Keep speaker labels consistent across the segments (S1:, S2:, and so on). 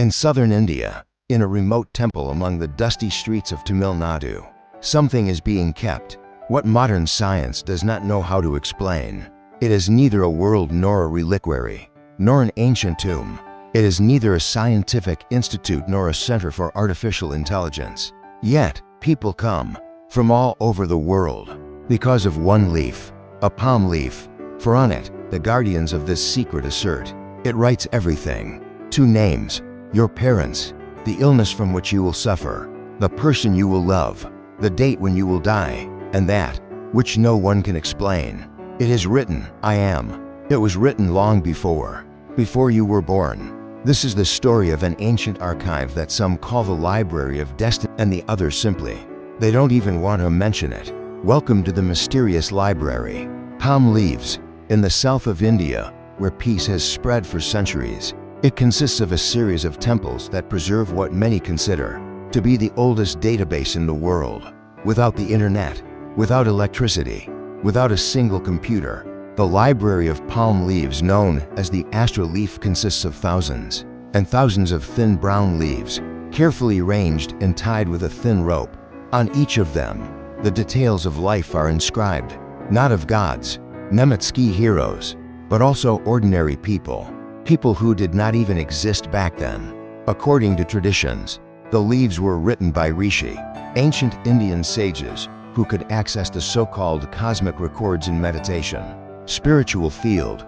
S1: In southern India, in a remote temple among the dusty streets of Tamil Nadu, something is being kept, what modern science does not know how to explain. It is neither a world nor a reliquary, nor an ancient tomb. It is neither a scientific institute nor a center for artificial intelligence. Yet, people come from all over the world because of one leaf, a palm leaf, for on it, the guardians of this secret assert. It writes everything. 2 names, your parents, the illness from which you will suffer, the person you will love, the date when you will die, and that which no one can explain. It is written, I am. It was written long before you were born. This is the story of an ancient archive that some call the Library of Destiny and the others simply, they don't even want to mention it. Welcome to the mysterious library. Palm leaves, in the south of India, where peace has spread for centuries. It consists of a series of temples that preserve what many consider to be the oldest database in the world. Without the internet, without electricity, without a single computer, the Library of Palm Leaves, known as the Astrology, consists of thousands and thousands of thin brown leaves, carefully arranged and tied with a thin rope. On each of them, the details of life are inscribed, not of gods, Nemetzky heroes, but also ordinary people, people who did not even exist back then. According to traditions, the leaves were written by rishi, ancient Indian sages who could access the so-called cosmic records in meditation, spiritual field,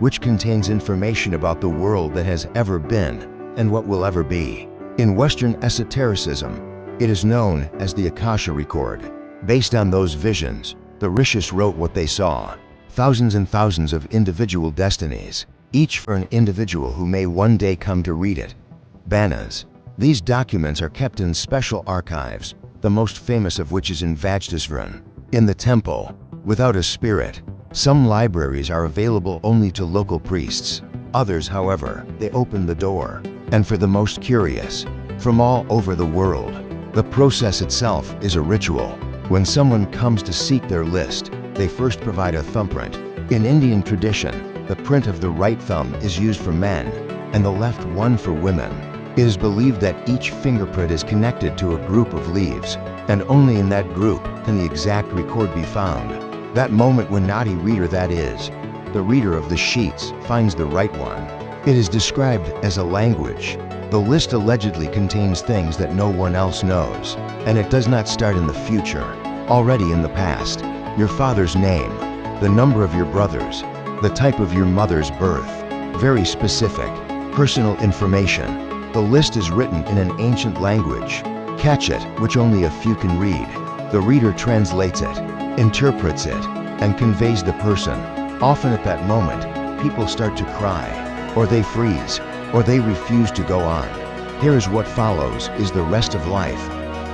S1: which contains information about the world that has ever been and what will ever be. In Western esotericism, it is known as the Akasha record. Based on those visions, the rishis wrote what they saw, thousands and thousands of individual destinies, each for an individual who may one day come to read it. Banas. These documents are kept in special archives, the most famous of which is in Vajtasvaran, in the temple. Without a spirit, some libraries are available only to local priests. Others, however, they open the door, and for the most curious, from all over the world. The process itself is a ritual. When someone comes to seek their list, they first provide a thumbprint. In Indian tradition, the print of the right thumb is used for men, and the left one for women. It is believed that each fingerprint is connected to a group of leaves, and only in that group can the exact record be found. That moment when Nadi reader, that is, the reader of the sheets, finds the right one. It is described as a language. The list allegedly contains things that no one else knows, and it does not start in the future, already in the past. Your father's name, the number of your brothers, the type of your mother's birth, very specific, personal information. The list is written in an ancient language, Kachet, which only a few can read. The reader translates it, interprets it, and conveys the person. Often at that moment, people start to cry, or they freeze, or they refuse to go on. Here is what follows is the rest of life.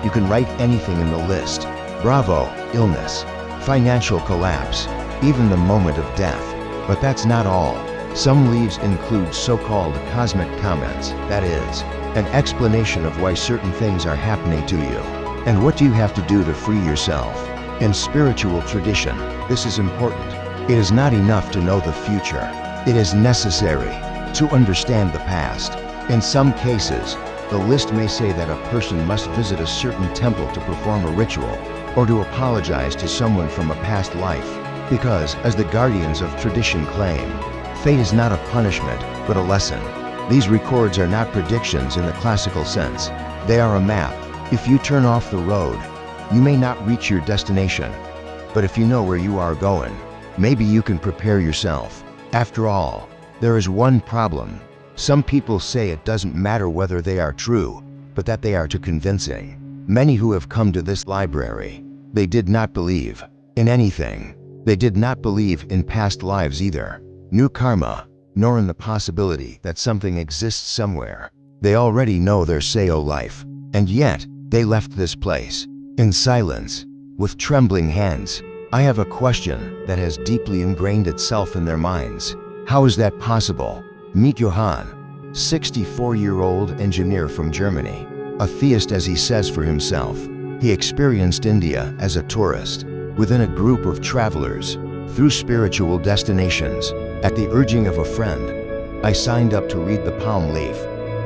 S1: You can write anything in the list. Bravo, illness, financial collapse, even the moment of death. But that's not all. Some leaves include so-called cosmic comments, that is, an explanation of why certain things are happening to you, and what do you have to do to free yourself. In spiritual tradition, this is important. It is not enough to know the future. It is necessary to understand the past. In some cases, the list may say that a person must visit a certain temple to perform a ritual, or to apologize to someone from a past life, because, as the guardians of tradition claim, fate is not a punishment, but a lesson. These records are not predictions in the classical sense. They are a map. If you turn off the road, you may not reach your destination. But if you know where you are going, maybe you can prepare yourself. After all, there is one problem. Some people say it doesn't matter whether they are true, but that they are too convincing. Many who have come to this library, they did not believe in anything. They did not believe in past lives either, new karma, nor in the possibility that something exists somewhere. They already know their Sayo life, and yet they left this place in silence, with trembling hands. I have a question that has deeply ingrained itself in their minds. How is that possible? Meet Johann, 64-year-old engineer from Germany, a theist as he says for himself. He experienced India as a tourist, within a group of travelers, through spiritual destinations. At the urging of a friend, I signed up to read the palm leaf.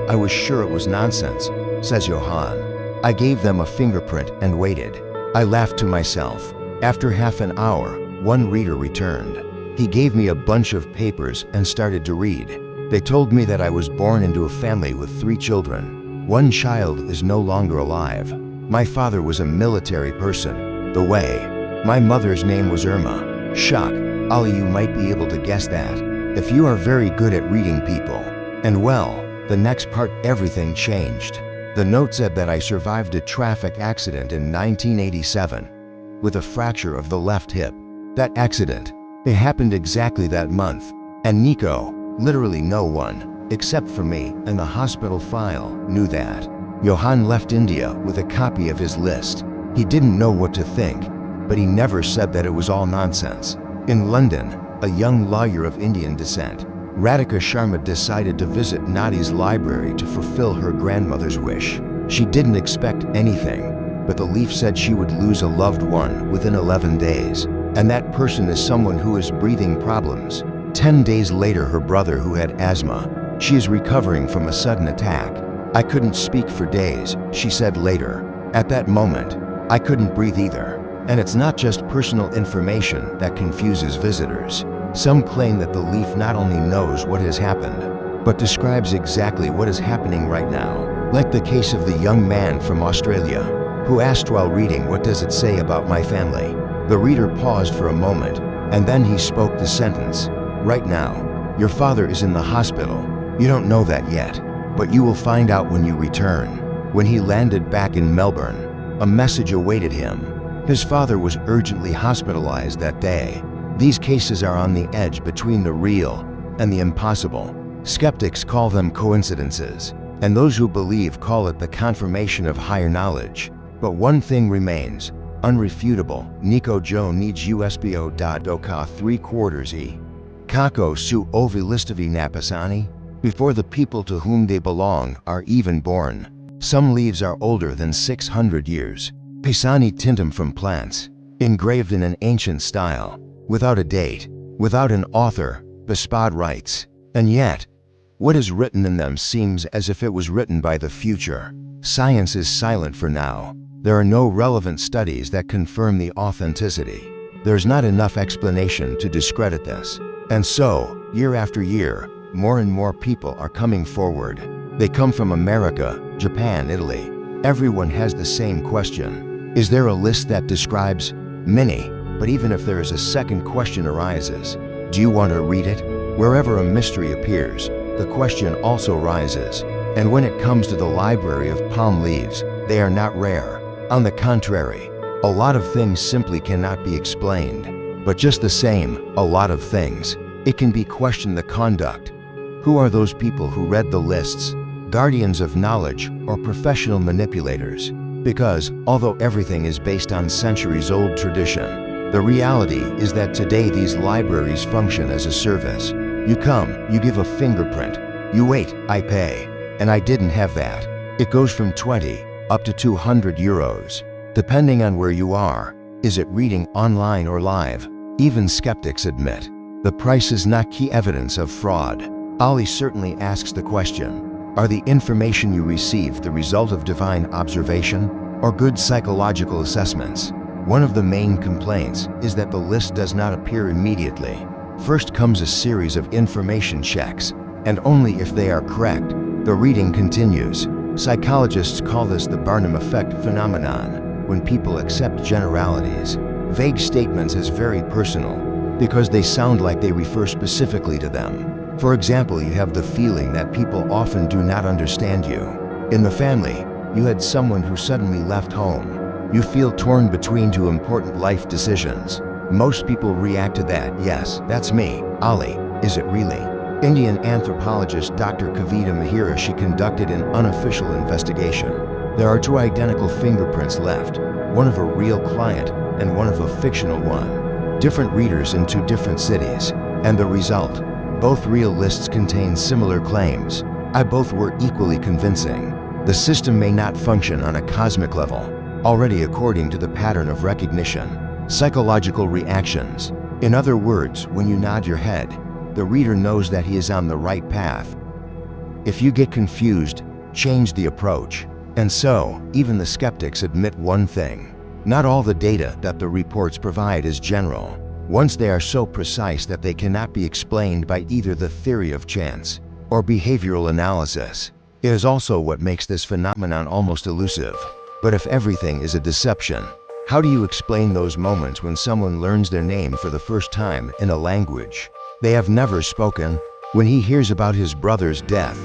S1: I was sure it was nonsense, says Johann. I gave them a fingerprint and waited. I laughed to myself. After half an hour, one reader returned. He gave me a bunch of papers and started to read. They told me that I was born into a family with 3 children. One child is no longer alive. My father was a military person. The way. My mother's name was Irma. Shock. Ali, you might be able to guess that, if you are very good at reading people. And well, the next part, everything changed. The note said that I survived a traffic accident in 1987 with a fracture of the left hip. That accident, it happened exactly that month. And Nico, literally no one, except for me and the hospital file, knew that. Johann left India with a copy of his list. He didn't know what to think, but he never said that it was all nonsense. In London, a young lawyer of Indian descent, Radhika Sharma, decided to visit Nadi's library to fulfill her grandmother's wish. She didn't expect anything, but the leaf said she would lose a loved one within 11 days, and that person is someone who has breathing problems. 10 days later, her brother who had asthma. She is recovering from a sudden attack. I couldn't speak for days, she said later. At that moment, I couldn't breathe either. And it's not just personal information that confuses visitors. Some claim that the leaf not only knows what has happened, but describes exactly what is happening right now. Like the case of the young man from Australia, who asked while reading, "What does it say about my family?" The reader paused for a moment, and then he spoke the sentence, "Right now, your father is in the hospital. You don't know that yet, but you will find out when you return." When he landed back in Melbourne, a message awaited him. His father was urgently hospitalized that day. These cases are on the edge between the real and the impossible. Skeptics call them coincidences, and those who believe call it the confirmation of higher knowledge. But one thing remains unrefutable. Nico Joe needs USBO.doka 3/4 e. Kako su ovi listovi napisani, before the people to whom they belong are even born. Some leaves are older than 600 years. Pisani tintum, from plants, engraved in an ancient style, without a date, without an author, Bespad writes. And yet, what is written in them seems as if it was written by the future. Science is silent for now. There are no relevant studies that confirm the authenticity. There's not enough explanation to discredit this. And so, year after year, more and more people are coming forward. They come from America, Japan, Italy. Everyone has the same question. Is there a list that describes many? But even if there is a second question arises, do you want to read it? Wherever a mystery appears, the question also rises. And when it comes to the library of palm leaves, they are not rare. On the contrary, a lot of things simply cannot be explained. But just the same, a lot of things, it can be questioned. The conduct. Who are those people who read the lists? Guardians of knowledge or professional manipulators? Because, although everything is based on centuries-old tradition, the reality is that today these libraries function as a service. You come, you give a fingerprint, you wait, I pay. And I didn't have that. It goes from 20 up to 200 euros, depending on where you are. Is it reading online or live? Even skeptics admit the price is not key evidence of fraud. Ali certainly asks the question, are the information you receive the result of divine observation or good psychological assessments? One of the main complaints is that the list does not appear immediately. First comes a series of information checks, and only if they are correct, the reading continues. Psychologists call this the Barnum effect phenomenon, when people accept generalities, vague statements as very personal, because they sound like they refer specifically to them. For example, you have the feeling that people often do not understand you. In the family, you had someone who suddenly left home. You feel torn between 2 important life decisions. Most people react to that. Yes, that's me. Ali, is it really? Indian anthropologist Dr. Kavita Mahira, she conducted an unofficial investigation. There are 2 identical fingerprints left, one of a real client and one of a fictional one. Different readers in 2 different cities. And the result? Both real lists contain similar claims. Both were equally convincing. The system may not function on a cosmic level, already according to the pattern of recognition. Psychological reactions. In other words, when you nod your head, the reader knows that he is on the right path. If you get confused, change the approach. And so, even the skeptics admit one thing. Not all the data that the reports provide is general. Once they are so precise that they cannot be explained by either the theory of chance or behavioral analysis. It is also what makes this phenomenon almost elusive. But if everything is a deception, how do you explain those moments when someone learns their name for the first time in a language they have never spoken? When he hears about his brother's death,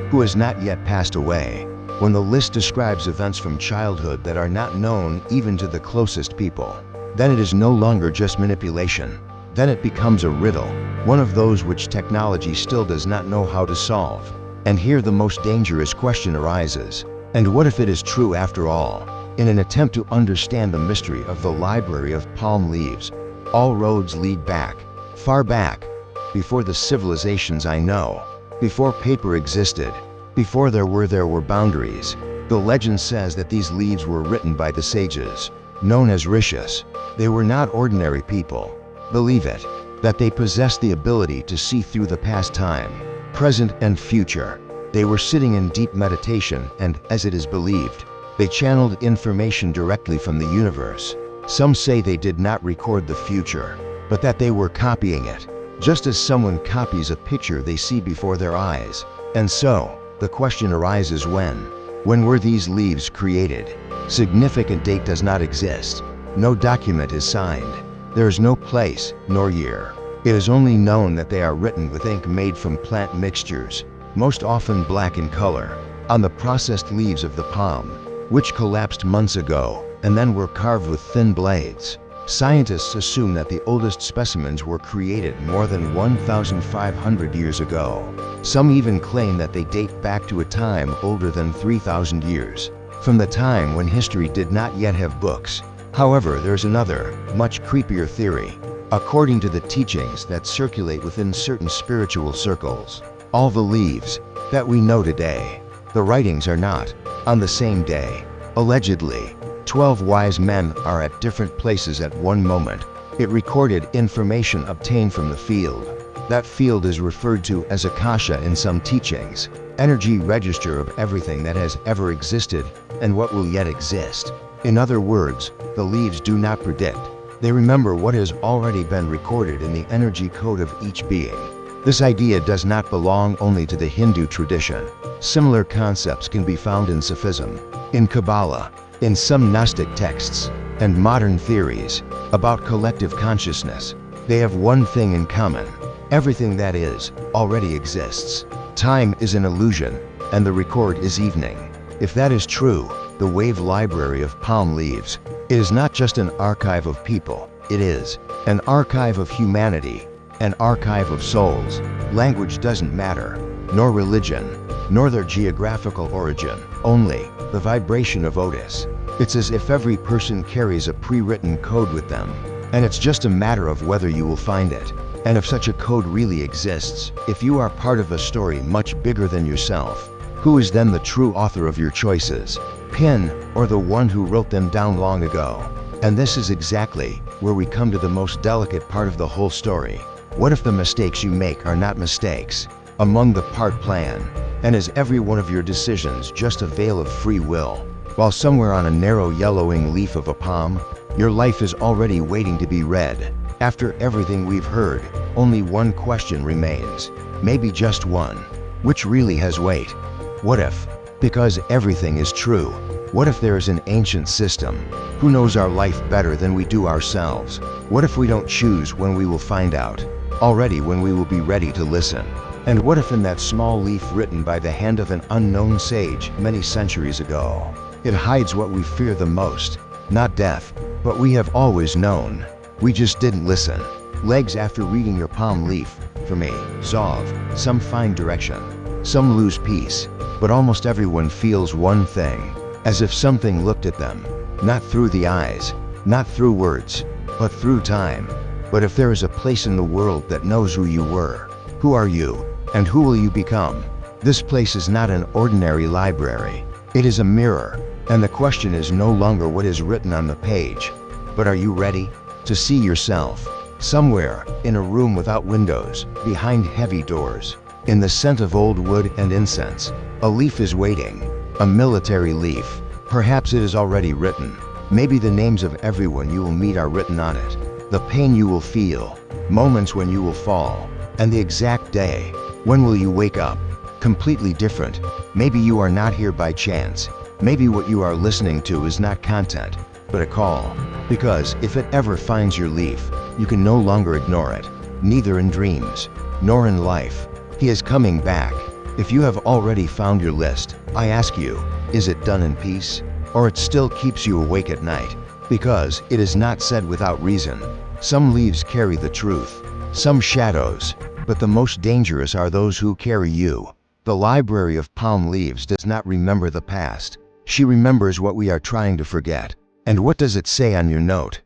S1: who has not yet passed away? When the list describes events from childhood that are not known even to the closest people? Then it is no longer just manipulation. Then it becomes a riddle, one of those which technology still does not know how to solve. And here the most dangerous question arises. And what if it is true after all? In an attempt to understand the mystery of the library of palm leaves, all roads lead back, far back, before the civilizations I know, before paper existed, before there were boundaries. The legend says that these leaves were written by the sages, known as rishis. They were not ordinary people. Believe it, that they possessed the ability to see through the past time, present and future. They were sitting in deep meditation and, as it is believed, they channeled information directly from the universe. Some say they did not record the future, but that they were copying it, just as someone copies a picture they see before their eyes. And so, the question arises when? When were these leaves created? Significant date does not exist. No document is signed. There is no place, nor year. It is only known that they are written with ink made from plant mixtures, most often black in color, on the processed leaves of the palm, which collapsed months ago, and then were carved with thin blades. Scientists assume that the oldest specimens were created more than 1,500 years ago. Some even claim that they date back to a time older than 3,000 years, from the time when history did not yet have books. However, there's another, much creepier theory. According to the teachings that circulate within certain spiritual circles, all the leaves that we know today, the writings are not on the same day. Allegedly, 12 wise men are at different places at one moment. It recorded information obtained from the field. That field is referred to as Akasha in some teachings, energy register of everything that has ever existed and what will yet exist. In other words, the leaves do not predict. They remember what has already been recorded in the energy code of each being. This idea does not belong only to the Hindu tradition. Similar concepts can be found in Sufism, in Kabbalah, in some Gnostic texts, and modern theories about collective consciousness. They have one thing in common. Everything that is, already exists. Time is an illusion, and the record is evening. If that is true, the wave library of palm leaves is not just an archive of people, it is an archive of humanity, an archive of souls. Language doesn't matter, nor religion, nor their geographical origin, only the vibration of Otis. It's as if every person carries a pre-written code with them, and it's just a matter of whether you will find it. And if such a code really exists, if you are part of a story much bigger than yourself, who is then the true author of your choices? Pin, or the one who wrote them down long ago? And this is exactly where we come to the most delicate part of the whole story. What if the mistakes you make are not mistakes, among the part plan? And is every one of your decisions just a veil of free will? While somewhere on a narrow yellowing leaf of a palm, your life is already waiting to be read. After everything we've heard, only one question remains. Maybe just one. Which really has weight? What if? Because everything is true. What if there is an ancient system? Who knows our life better than we do ourselves? What if we don't choose when we will find out? Already when we will be ready to listen? And what if in that small leaf written by the hand of an unknown sage many centuries ago, it hides what we fear the most? Not death, but we have always known. We just didn't listen. Legs after reading your palm leaf, for me, solve some find direction. Some lose peace, but almost everyone feels one thing, as if something looked at them, not through the eyes, not through words, but through time. But if there is a place in the world that knows who you were, who are you, and who will you become? This place is not an ordinary library. It is a mirror, and the question is no longer what is written on the page, but are you ready to see yourself? Somewhere, in a room without windows, behind heavy doors, In the scent of old wood and incense, a leaf is waiting, a military leaf. Perhaps it is already written. Maybe the names of everyone you will meet are written on it. The pain you will feel, moments when you will fall, and the exact day. When will you wake up? Completely different. Maybe you are not here by chance. Maybe what you are listening to is not content, but a call. Because if it ever finds your leaf, you can no longer ignore it, neither in dreams, nor in life. He is coming back. If you have already found your list, I ask you, is it done in peace? Or it still keeps you awake at night? Because it is not said without reason. Some leaves carry the truth, some shadows, but the most dangerous are those who carry you. The library of palm leaves does not remember the past. She remembers what we are trying to forget. And what does it say on your note?